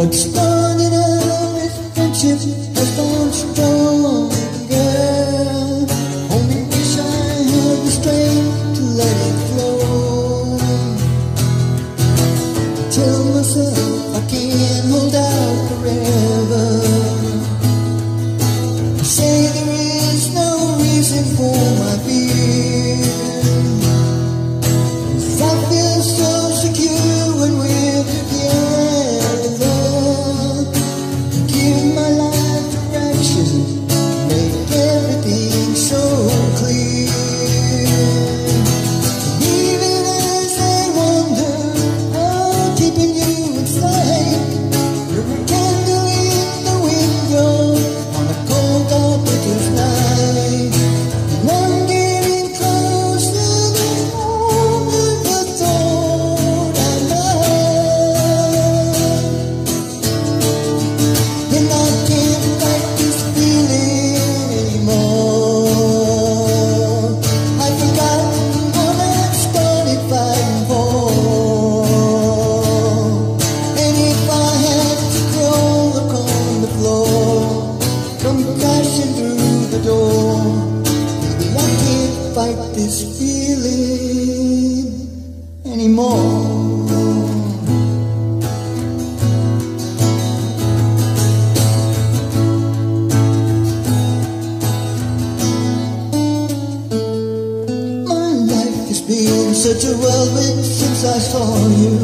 What started out as friendship has gone strong, girl. Only wish I had the strength to let it flow. Tell myself I can't hold out forever. Say there is no reason for my fear. 'Cause I feel so secure when we're together. Give my life direction, make everything so clear. Even as I wonder, I'm keeping you inside. You're a candle in the window on a cold dark winter's night. And I'm getting closer the moment I thought I'd love. And I can't fight this feeling anymore. I've forgotten what I started fighting for. And if I had to crawl upon the floor, come crashing through the door, maybe I can't fight this feeling anymore. My life has been such a whirlwind since I saw you.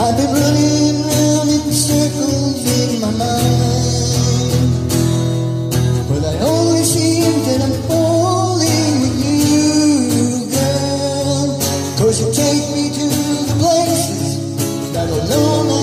I've been running round in circles in my mind, but I always seem that I'm falling with you, girl. 'Cause you take me to the places that alone I